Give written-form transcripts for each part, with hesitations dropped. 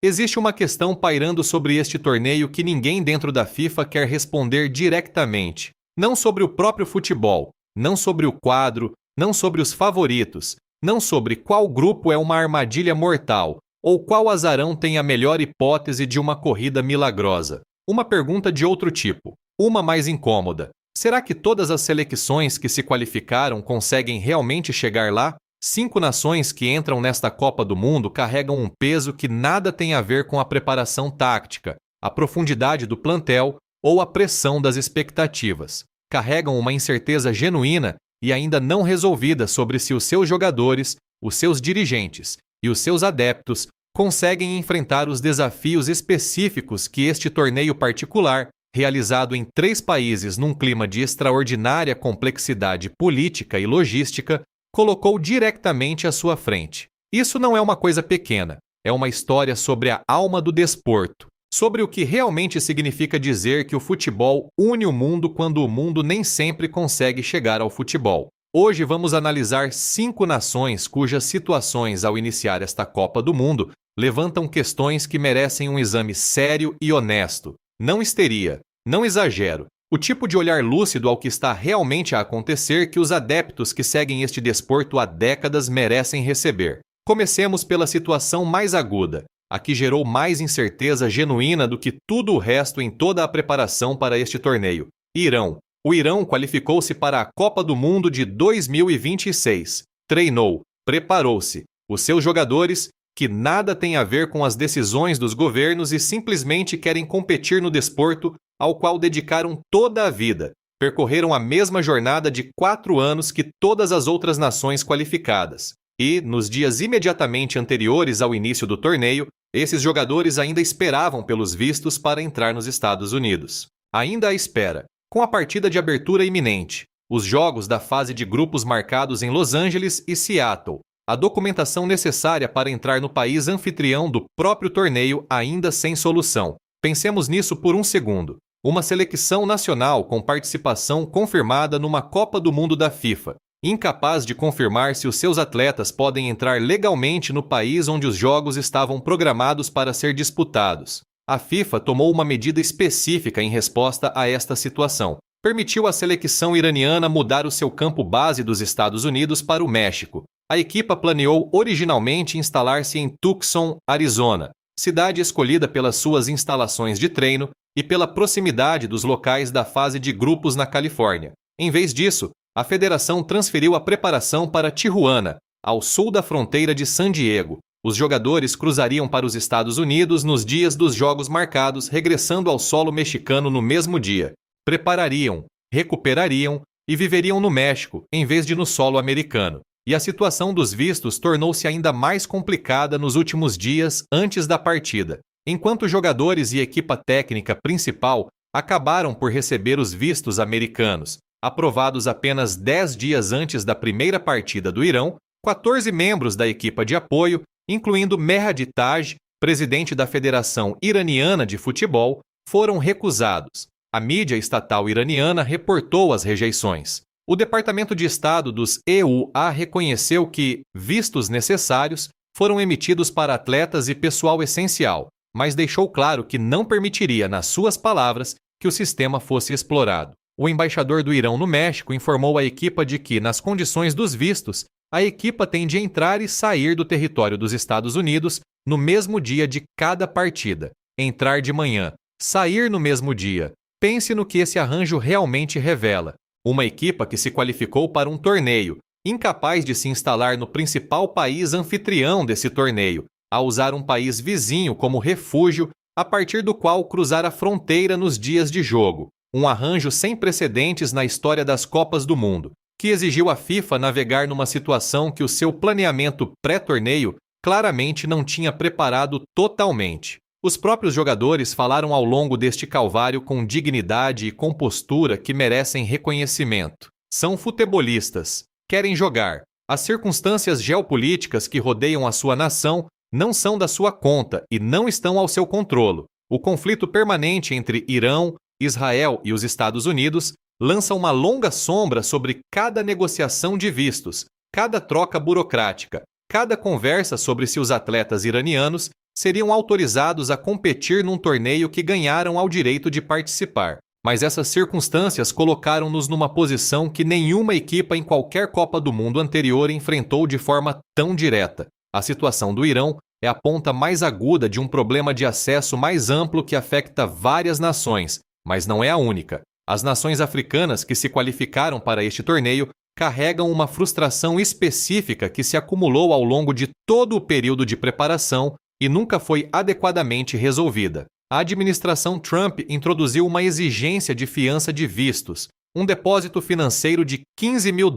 Existe uma questão pairando sobre este torneio que ninguém dentro da FIFA quer responder diretamente. Não sobre o próprio futebol, não sobre o quadro, não sobre os favoritos, não sobre qual grupo é uma armadilha mortal ou qual azarão tem a melhor hipótese de uma corrida milagrosa. Uma pergunta de outro tipo, uma mais incômoda. Será que todas as seleções que se qualificaram conseguem realmente chegar lá? 5 nações que entram nesta Copa do Mundo carregam um peso que nada tem a ver com a preparação tática, a profundidade do plantel ou a pressão das expectativas. Carregam uma incerteza genuína e ainda não resolvida sobre se os seus jogadores, os seus dirigentes e os seus adeptos conseguem enfrentar os desafios específicos que este torneio particular, realizado em 3 países num clima de extraordinária complexidade política e logística, colocou diretamente à sua frente. Isso não é uma coisa pequena, é uma história sobre a alma do desporto, sobre o que realmente significa dizer que o futebol une o mundo quando o mundo nem sempre consegue chegar ao futebol. Hoje vamos analisar 5 nações cujas situações ao iniciar esta Copa do Mundo levantam questões que merecem um exame sério e honesto. Não histeria, não exagero. O tipo de olhar lúcido ao que está realmente a acontecer que os adeptos que seguem este desporto há décadas merecem receber. Comecemos pela situação mais aguda, a que gerou mais incerteza genuína do que tudo o resto em toda a preparação para este torneio. Irão. O Irão qualificou-se para a Copa do Mundo de 2026. Treinou, preparou-se. Os seus jogadores, que nada tem a ver com as decisões dos governos e simplesmente querem competir no desporto ao qual dedicaram toda a vida, percorreram a mesma jornada de 4 anos que todas as outras nações qualificadas. E, nos dias imediatamente anteriores ao início do torneio, esses jogadores ainda esperavam pelos vistos para entrar nos Estados Unidos. Ainda à espera, com a partida de abertura iminente, os jogos da fase de grupos marcados em Los Angeles e Seattle, a documentação necessária para entrar no país anfitrião do próprio torneio ainda sem solução. Pensemos nisso por um segundo. Uma seleção nacional com participação confirmada numa Copa do Mundo da FIFA, incapaz de confirmar se os seus atletas podem entrar legalmente no país onde os jogos estavam programados para ser disputados. A FIFA tomou uma medida específica em resposta a esta situação. Permitiu à seleção iraniana mudar o seu campo base dos Estados Unidos para o México. A equipa planeou originalmente instalar-se em Tucson, Arizona, cidade escolhida pelas suas instalações de treino e pela proximidade dos locais da fase de grupos na Califórnia. Em vez disso, a federação transferiu a preparação para Tijuana, ao sul da fronteira de San Diego. Os jogadores cruzariam para os Estados Unidos nos dias dos jogos marcados, regressando ao solo mexicano no mesmo dia. Preparariam, recuperariam e viveriam no México, em vez de no solo americano. E a situação dos vistos tornou-se ainda mais complicada nos últimos dias antes da partida. Enquanto jogadores e equipa técnica principal acabaram por receber os vistos americanos, aprovados apenas 10 dias antes da primeira partida do Irão, 14 membros da equipa de apoio, incluindo Mehdi Taj, presidente da Federação Iraniana de Futebol, foram recusados. A mídia estatal iraniana reportou as rejeições. O Departamento de Estado dos EUA reconheceu que vistos necessários foram emitidos para atletas e pessoal essencial, mas deixou claro que não permitiria, nas suas palavras, que o sistema fosse explorado. O embaixador do Irão no México informou a equipa de que, nas condições dos vistos, a equipa tem de entrar e sair do território dos Estados Unidos no mesmo dia de cada partida. Entrar de manhã, sair no mesmo dia. Pense no que esse arranjo realmente revela. Uma equipa que se qualificou para um torneio, incapaz de se instalar no principal país anfitrião desse torneio, a usar um país vizinho como refúgio, a partir do qual cruzar a fronteira nos dias de jogo. Um arranjo sem precedentes na história das Copas do Mundo, que exigiu à FIFA navegar numa situação que o seu planeamento pré-torneio claramente não tinha preparado totalmente. Os próprios jogadores falaram ao longo deste calvário com dignidade e compostura que merecem reconhecimento. São futebolistas, querem jogar. As circunstâncias geopolíticas que rodeiam a sua nação não são da sua conta e não estão ao seu controle. O conflito permanente entre Irão, Israel e os Estados Unidos lança uma longa sombra sobre cada negociação de vistos, cada troca burocrática, cada conversa sobre se os atletas iranianos seriam autorizados a competir num torneio que ganharam ao direito de participar. Mas essas circunstâncias colocaram-nos numa posição que nenhuma equipa em qualquer Copa do Mundo anterior enfrentou de forma tão direta. A situação do Irão é a ponta mais aguda de um problema de acesso mais amplo que afeta várias nações, mas não é a única. As nações africanas que se qualificaram para este torneio carregam uma frustração específica que se acumulou ao longo de todo o período de preparação e nunca foi adequadamente resolvida. A administração Trump introduziu uma exigência de fiança de vistos, um depósito financeiro de $15 mil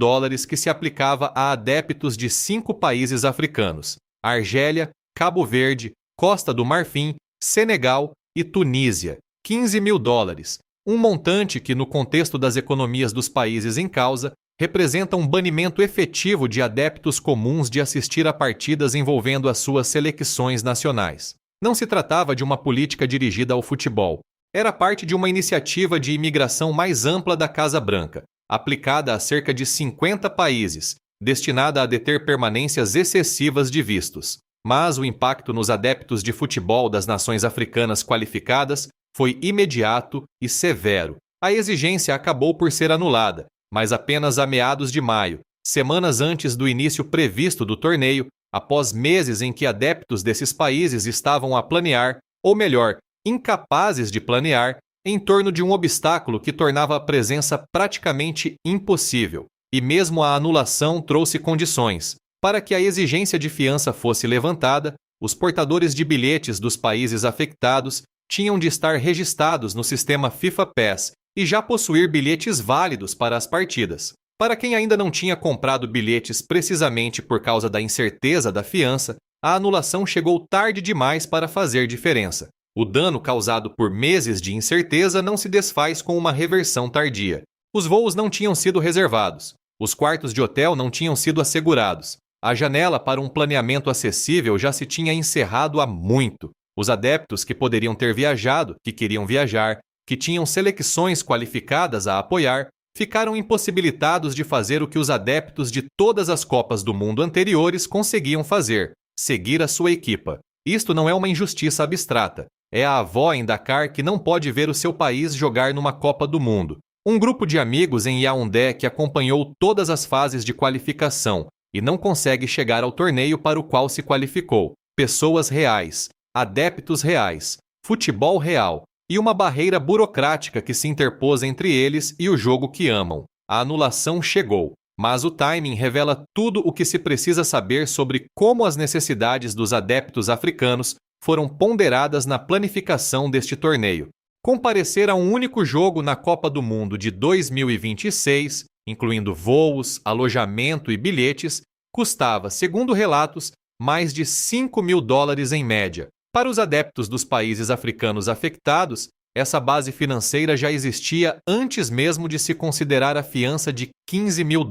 que se aplicava a adeptos de 5 países africanos: Argélia, Cabo Verde, Costa do Marfim, Senegal e Tunísia. $15 mil, um montante que, no contexto das economias dos países em causa, representa um banimento efetivo de adeptos comuns de assistir a partidas envolvendo as suas selecções nacionais. Não se tratava de uma política dirigida ao futebol. Era parte de uma iniciativa de imigração mais ampla da Casa Branca, aplicada a cerca de 50 países, destinada a deter permanências excessivas de vistos. Mas o impacto nos adeptos de futebol das nações africanas qualificadas foi imediato e severo. A exigência acabou por ser anulada, mas apenas a meados de maio, semanas antes do início previsto do torneio, após meses em que adeptos desses países estavam a planear, ou melhor, incapazes de planear, em torno de um obstáculo que tornava a presença praticamente impossível. E mesmo a anulação trouxe condições. Para que a exigência de fiança fosse levantada, os portadores de bilhetes dos países afetados tinham de estar registrados no sistema FIFA Pass e já possuir bilhetes válidos para as partidas. Para quem ainda não tinha comprado bilhetes precisamente por causa da incerteza da fiança, a anulação chegou tarde demais para fazer diferença. O dano causado por meses de incerteza não se desfaz com uma reversão tardia. Os voos não tinham sido reservados. Os quartos de hotel não tinham sido assegurados. A janela para um planeamento acessível já se tinha encerrado há muito. Os adeptos que poderiam ter viajado, que queriam viajar, que tinham selecções qualificadas a apoiar, ficaram impossibilitados de fazer o que os adeptos de todas as Copas do Mundo anteriores conseguiam fazer: seguir a sua equipa. Isto não é uma injustiça abstrata. É a avó em Dakar que não pode ver o seu país jogar numa Copa do Mundo. Um grupo de amigos em Yaoundé que acompanhou todas as fases de qualificação e não consegue chegar ao torneio para o qual se qualificou. Pessoas reais, adeptos reais, futebol real e uma barreira burocrática que se interpôs entre eles e o jogo que amam. A anulação chegou, mas o timing revela tudo o que se precisa saber sobre como as necessidades dos adeptos africanos foram ponderadas na planificação deste torneio. Comparecer a um único jogo na Copa do Mundo de 2026, incluindo voos, alojamento e bilhetes, custava, segundo relatos, mais de $5 mil em média. Para os adeptos dos países africanos afetados, essa base financeira já existia antes mesmo de se considerar a fiança de $15 mil.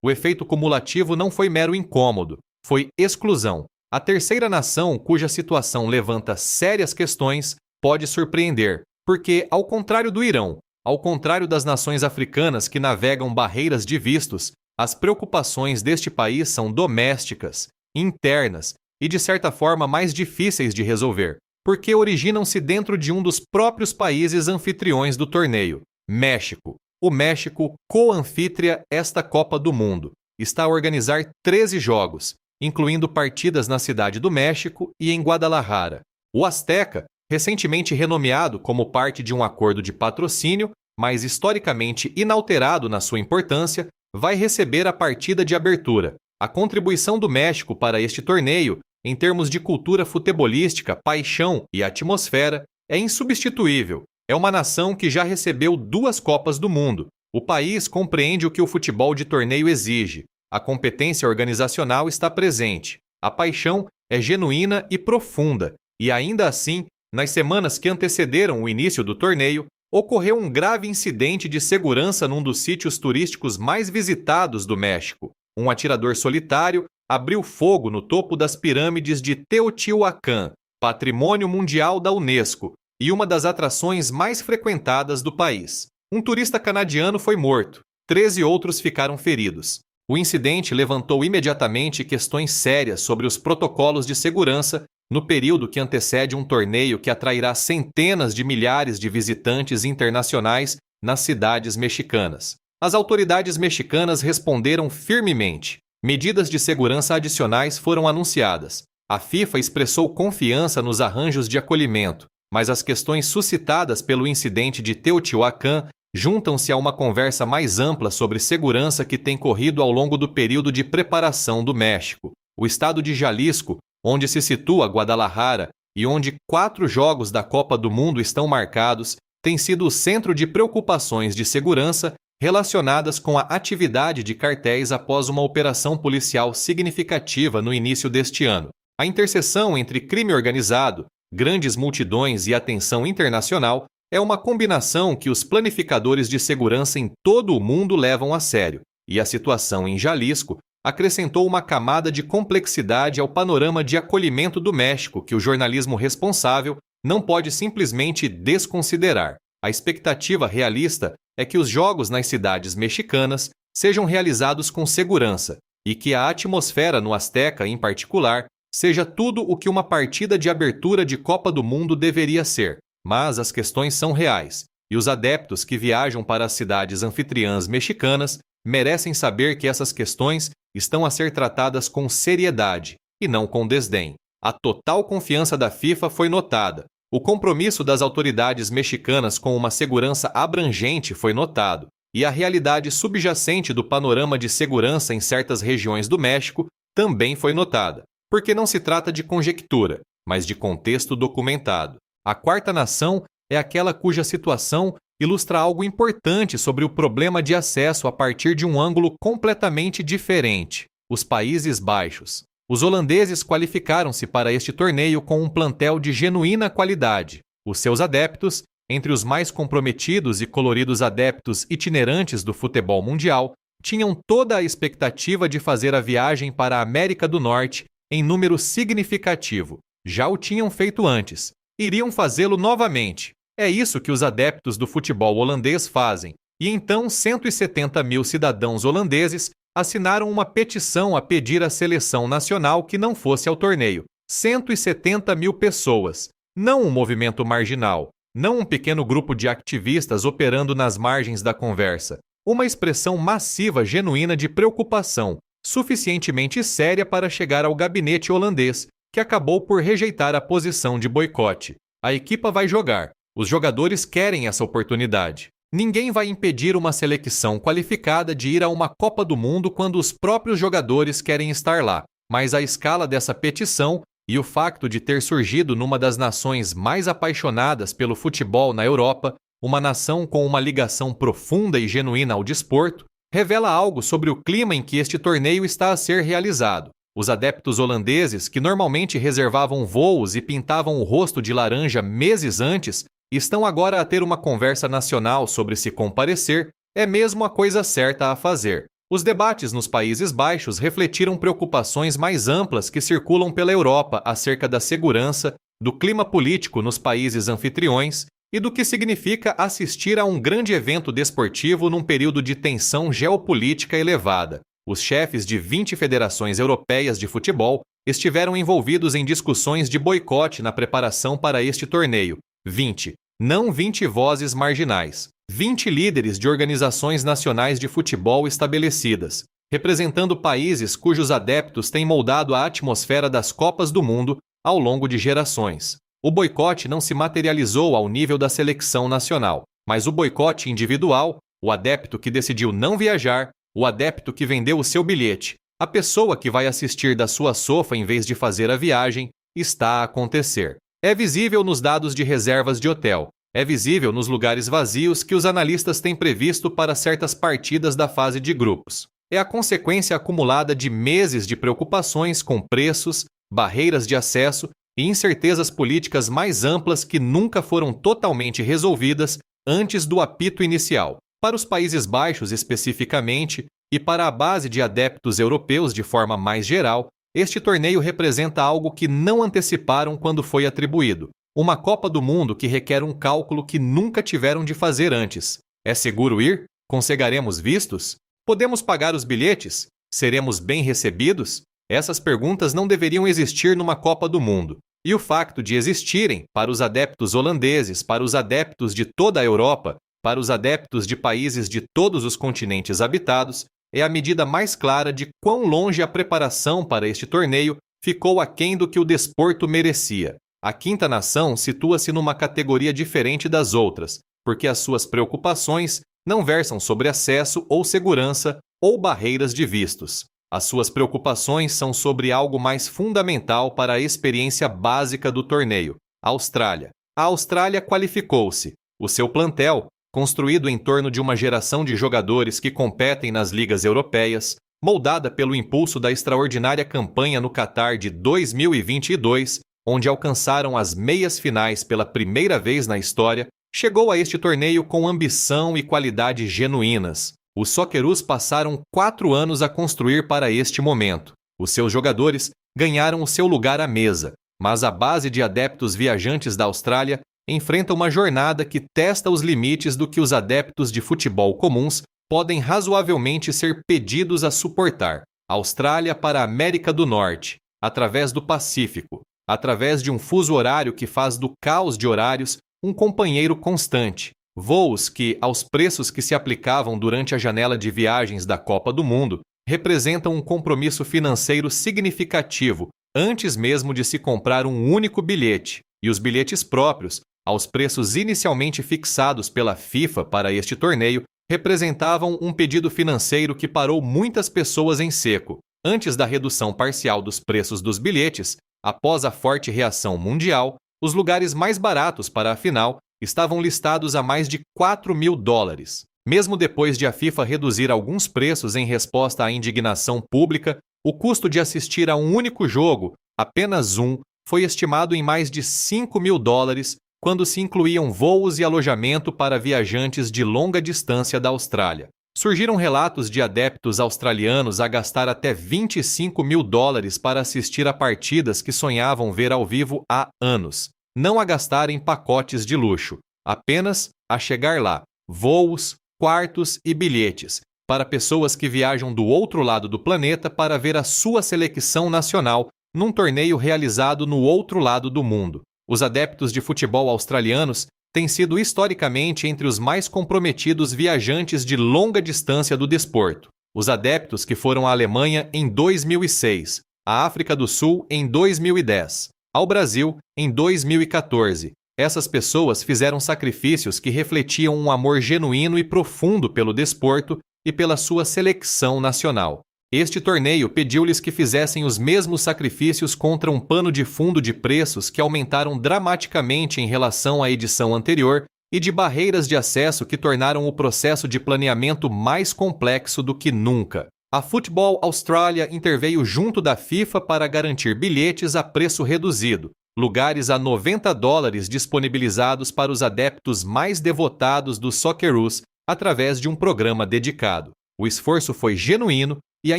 O efeito cumulativo não foi mero incômodo, foi exclusão. A terceira nação cuja situação levanta sérias questões pode surpreender, porque, ao contrário do Irão, ao contrário das nações africanas que navegam barreiras de vistos, as preocupações deste país são domésticas, internas e, de certa forma, mais difíceis de resolver, porque originam-se dentro de um dos próprios países anfitriões do torneio, México. O México co-anfitria esta Copa do Mundo. Está a organizar 13 jogos, incluindo partidas na Cidade do México e em Guadalajara. O Azteca, recentemente renomeado como parte de um acordo de patrocínio, mas historicamente inalterado na sua importância, vai receber a partida de abertura. A contribuição do México para este torneio, em termos de cultura futebolística, paixão e atmosfera, é insubstituível. É uma nação que já recebeu 2 Copas do Mundo. O país compreende o que o futebol de torneio exige. A competência organizacional está presente. A paixão é genuína e profunda. E ainda assim, nas semanas que antecederam o início do torneio, ocorreu um grave incidente de segurança num dos sítios turísticos mais visitados do México. Um atirador solitário abriu fogo no topo das pirâmides de Teotihuacan, patrimônio mundial da Unesco, e uma das atrações mais frequentadas do país. Um turista canadiano foi morto, 13 outros ficaram feridos. O incidente levantou imediatamente questões sérias sobre os protocolos de segurança no período que antecede um torneio que atrairá centenas de milhares de visitantes internacionais nas cidades mexicanas. As autoridades mexicanas responderam firmemente. Medidas de segurança adicionais foram anunciadas. A FIFA expressou confiança nos arranjos de acolhimento, mas as questões suscitadas pelo incidente de Teotihuacan juntam-se a uma conversa mais ampla sobre segurança que tem corrido ao longo do período de preparação do México. O estado de Jalisco, onde se situa Guadalajara e onde 4 jogos da Copa do Mundo estão marcados, tem sido o centro de preocupações de segurança relacionadas com a atividade de cartéis após uma operação policial significativa no início deste ano. A interseção entre crime organizado, grandes multidões e atenção internacional é uma combinação que os planificadores de segurança em todo o mundo levam a sério, e a situação em Jalisco acrescentou uma camada de complexidade ao panorama de acolhimento do México que o jornalismo responsável não pode simplesmente desconsiderar. A expectativa realista é que os jogos nas cidades mexicanas sejam realizados com segurança e que a atmosfera no Azteca, em particular, seja tudo o que uma partida de abertura de Copa do Mundo deveria ser. Mas as questões são reais, e os adeptos que viajam para as cidades anfitriãs mexicanas merecem saber que essas questões estão a ser tratadas com seriedade e não com desdém. A total confiança da FIFA foi notada. O compromisso das autoridades mexicanas com uma segurança abrangente foi notado, e a realidade subjacente do panorama de segurança em certas regiões do México também foi notada, porque não se trata de conjectura, mas de contexto documentado. A quarta nação é aquela cuja situação ilustra algo importante sobre o problema de acesso a partir de um ângulo completamente diferente: os Países Baixos. Os holandeses qualificaram-se para este torneio com um plantel de genuína qualidade. Os seus adeptos, entre os mais comprometidos e coloridos adeptos itinerantes do futebol mundial, tinham toda a expectativa de fazer a viagem para a América do Norte em número significativo. Já o tinham feito antes. Iriam fazê-lo novamente. É isso que os adeptos do futebol holandês fazem. E então 170 mil cidadãos holandeses assinaram uma petição a pedir à seleção nacional que não fosse ao torneio. 170 mil pessoas. Não um movimento marginal. Não um pequeno grupo de ativistas operando nas margens da conversa. Uma expressão massiva genuína de preocupação, suficientemente séria para chegar ao gabinete holandês, que acabou por rejeitar a posição de boicote. A equipa vai jogar. Os jogadores querem essa oportunidade. Ninguém vai impedir uma seleção qualificada de ir a uma Copa do Mundo quando os próprios jogadores querem estar lá. Mas a escala dessa petição e o facto de ter surgido numa das nações mais apaixonadas pelo futebol na Europa, uma nação com uma ligação profunda e genuína ao desporto, revela algo sobre o clima em que este torneio está a ser realizado. Os adeptos holandeses, que normalmente reservavam voos e pintavam o rosto de laranja meses antes, estão agora a ter uma conversa nacional sobre se comparecer é mesmo a coisa certa a fazer. Os debates nos Países Baixos refletiram preocupações mais amplas que circulam pela Europa acerca da segurança, do clima político nos países anfitriões e do que significa assistir a um grande evento desportivo num período de tensão geopolítica elevada. Os chefes de 20 federações europeias de futebol estiveram envolvidos em discussões de boicote na preparação para este torneio. 20, não 20 vozes marginais. 20 líderes de organizações nacionais de futebol estabelecidas, representando países cujos adeptos têm moldado a atmosfera das Copas do Mundo ao longo de gerações. O boicote não se materializou ao nível da seleção nacional, mas o boicote individual, o adepto que decidiu não viajar, o adepto que vendeu o seu bilhete, a pessoa que vai assistir da sua sofa em vez de fazer a viagem, está a acontecer. É visível nos dados de reservas de hotel. É visível nos lugares vazios que os analistas têm previsto para certas partidas da fase de grupos. É a consequência acumulada de meses de preocupações com preços, barreiras de acesso e incertezas políticas mais amplas que nunca foram totalmente resolvidas antes do apito inicial. Para os Países Baixos especificamente, e para a base de adeptos europeus de forma mais geral, este torneio representa algo que não anteciparam quando foi atribuído. Uma Copa do Mundo que requer um cálculo que nunca tiveram de fazer antes. É seguro ir? Conseguiremos vistos? Podemos pagar os bilhetes? Seremos bem recebidos? Essas perguntas não deveriam existir numa Copa do Mundo. E o facto de existirem, para os adeptos holandeses, para os adeptos de toda a Europa, para os adeptos de países de todos os continentes habitados, é a medida mais clara de quão longe a preparação para este torneio ficou aquém do que o desporto merecia. A quinta nação situa-se numa categoria diferente das outras, porque as suas preocupações não versam sobre acesso ou segurança ou barreiras de vistos. As suas preocupações são sobre algo mais fundamental para a experiência básica do torneio: a Austrália. A Austrália qualificou-se. O seu plantel, construído em torno de uma geração de jogadores que competem nas ligas europeias, moldada pelo impulso da extraordinária campanha no Catar de 2022, onde alcançaram as meias finais pela primeira vez na história, chegou a este torneio com ambição e qualidade genuínas. Os Socceroos passaram 4 anos a construir para este momento. Os seus jogadores ganharam o seu lugar à mesa, mas a base de adeptos viajantes da Austrália enfrenta uma jornada que testa os limites do que os adeptos de futebol comuns podem razoavelmente ser pedidos a suportar. Austrália para a América do Norte, através do Pacífico, através de um fuso horário que faz do caos de horários um companheiro constante. Voos que, aos preços que se aplicavam durante a janela de viagens da Copa do Mundo, representam um compromisso financeiro significativo antes mesmo de se comprar um único bilhete, e os bilhetes próprios, aos preços inicialmente fixados pela FIFA para este torneio, representavam um pedido financeiro que parou muitas pessoas em seco. Antes da redução parcial dos preços dos bilhetes, após a forte reação mundial, os lugares mais baratos para a final estavam listados a mais de $4.000. Mesmo depois de a FIFA reduzir alguns preços em resposta à indignação pública, o custo de assistir a um único jogo, apenas um, foi estimado em mais de $5.000 quando se incluíam voos e alojamento para viajantes de longa distância da Austrália. Surgiram relatos de adeptos australianos a gastar até $25.000 para assistir a partidas que sonhavam ver ao vivo há anos. Não a gastar em pacotes de luxo, apenas a chegar lá, voos, quartos e bilhetes, para pessoas que viajam do outro lado do planeta para ver a sua seleção nacional num torneio realizado no outro lado do mundo. Os adeptos de futebol australianos têm sido historicamente entre os mais comprometidos viajantes de longa distância do desporto. Os adeptos que foram à Alemanha em 2006, à África do Sul em 2010, ao Brasil em 2014. Essas pessoas fizeram sacrifícios que refletiam um amor genuíno e profundo pelo desporto e pela sua seleção nacional. Este torneio pediu-lhes que fizessem os mesmos sacrifícios contra um pano de fundo de preços que aumentaram dramaticamente em relação à edição anterior e de barreiras de acesso que tornaram o processo de planeamento mais complexo do que nunca. A Football Australia interveio junto da FIFA para garantir bilhetes a preço reduzido, lugares a $90 disponibilizados para os adeptos mais devotados dos Socceroos através de um programa dedicado. O esforço foi genuíno e a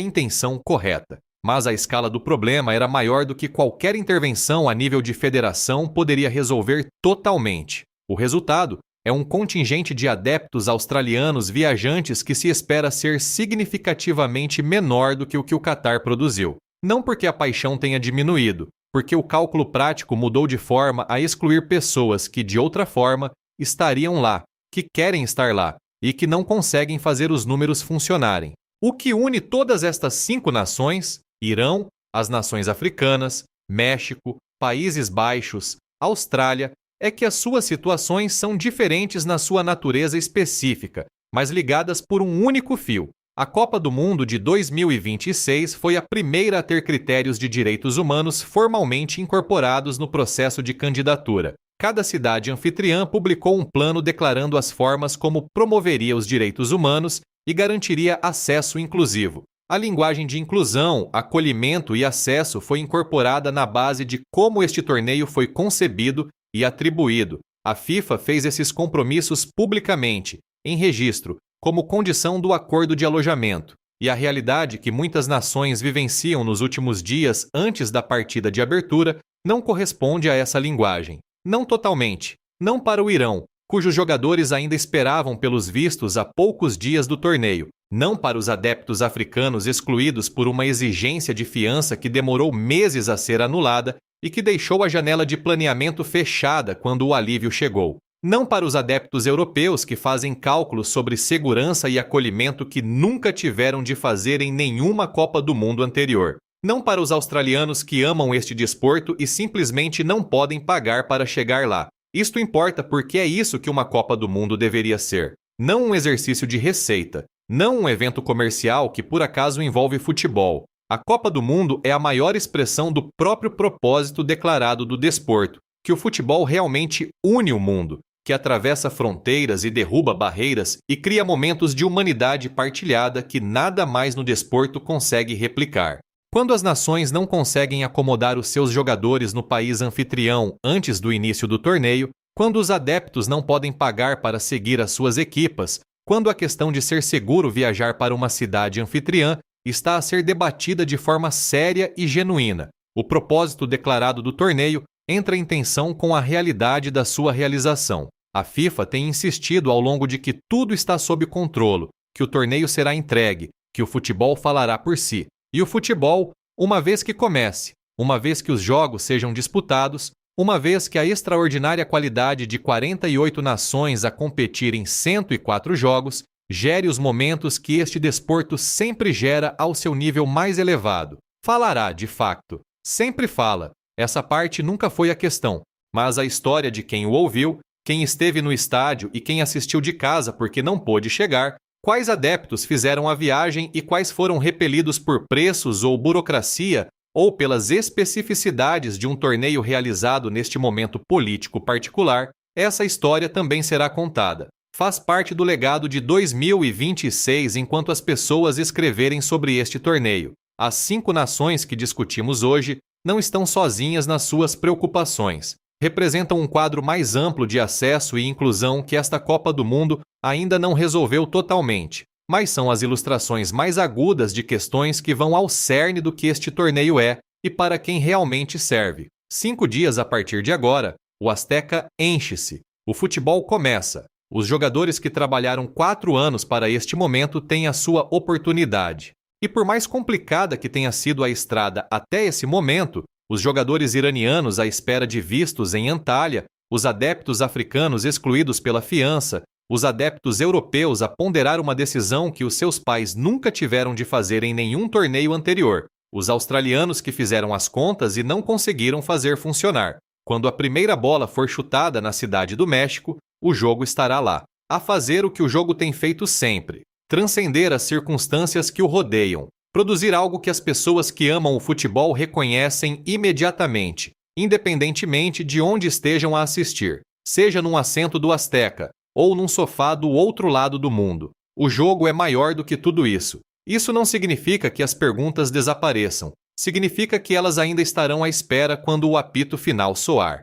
intenção correta, mas a escala do problema era maior do que qualquer intervenção a nível de federação poderia resolver totalmente. O resultado é um contingente de adeptos australianos viajantes que se espera ser significativamente menor do que o Catar produziu. Não porque a paixão tenha diminuído, porque o cálculo prático mudou de forma a excluir pessoas que, de outra forma, estariam lá, que querem estar lá e que não conseguem fazer os números funcionarem. O que une todas estas 5 nações, Irão, as nações africanas, México, Países Baixos, Austrália, é que as suas situações são diferentes na sua natureza específica, mas ligadas por um único fio. A Copa do Mundo de 2026 foi a primeira a ter critérios de direitos humanos formalmente incorporados no processo de candidatura. Cada cidade anfitriã publicou um plano declarando as formas como promoveria os direitos humanos e garantiria acesso inclusivo. A linguagem de inclusão, acolhimento e acesso foi incorporada na base de como este torneio foi concebido e atribuído. A FIFA fez esses compromissos publicamente, em registro, como condição do acordo de alojamento. E a realidade que muitas nações vivenciam nos últimos dias antes da partida de abertura não corresponde a essa linguagem. Não totalmente. Não para o Irão, cujos jogadores ainda esperavam pelos vistos há poucos dias do torneio. Não para os adeptos africanos excluídos por uma exigência de fiança que demorou meses a ser anulada, e que deixou a janela de planeamento fechada quando o alívio chegou. Não para os adeptos europeus que fazem cálculos sobre segurança e acolhimento que nunca tiveram de fazer em nenhuma Copa do Mundo anterior. Não para os australianos que amam este desporto e simplesmente não podem pagar para chegar lá. Isto importa porque é isso que uma Copa do Mundo deveria ser. Não um exercício de receita. Não um evento comercial que por acaso envolve futebol. A Copa do Mundo é a maior expressão do próprio propósito declarado do desporto, que o futebol realmente une o mundo, que atravessa fronteiras e derruba barreiras e cria momentos de humanidade partilhada que nada mais no desporto consegue replicar. Quando as nações não conseguem acomodar os seus jogadores no país anfitrião antes do início do torneio, quando os adeptos não podem pagar para seguir as suas equipas, quando a questão de ser seguro viajar para uma cidade anfitriã está a ser debatida de forma séria e genuína, o propósito declarado do torneio entra em tensão com a realidade da sua realização. A FIFA tem insistido ao longo de que tudo está sob controle, que o torneio será entregue, que o futebol falará por si. E o futebol, uma vez que comece, uma vez que os jogos sejam disputados, uma vez que a extraordinária qualidade de 48 nações a competir em 104 jogos, gere os momentos que este desporto sempre gera ao seu nível mais elevado. Falará, de facto. Sempre fala. Essa parte nunca foi a questão, mas a história de quem o ouviu, quem esteve no estádio e quem assistiu de casa porque não pôde chegar, quais adeptos fizeram a viagem e quais foram repelidos por preços ou burocracia ou pelas especificidades de um torneio realizado neste momento político particular, essa história também será contada. Faz parte do legado de 2026 enquanto as pessoas escreverem sobre este torneio. As 5 nações que discutimos hoje não estão sozinhas nas suas preocupações. Representam um quadro mais amplo de acesso e inclusão que esta Copa do Mundo ainda não resolveu totalmente, mas são as ilustrações mais agudas de questões que vão ao cerne do que este torneio é e para quem realmente serve. 5 dias a partir de agora, o Azteca enche-se. O futebol começa. Os jogadores que trabalharam 4 anos para este momento têm a sua oportunidade. E por mais complicada que tenha sido a estrada até esse momento, os jogadores iranianos à espera de vistos em Antália, os adeptos africanos excluídos pela fiança, os adeptos europeus a ponderar uma decisão que os seus pais nunca tiveram de fazer em nenhum torneio anterior, os australianos que fizeram as contas e não conseguiram fazer funcionar. Quando a primeira bola for chutada na Cidade do México, o jogo estará lá, a fazer o que o jogo tem feito sempre. Transcender as circunstâncias que o rodeiam, produzir algo que as pessoas que amam o futebol reconhecem imediatamente, independentemente de onde estejam a assistir, seja num assento do Azteca ou num sofá do outro lado do mundo. O jogo é maior do que tudo isso. Isso não significa que as perguntas desapareçam, significa que elas ainda estarão à espera quando o apito final soar.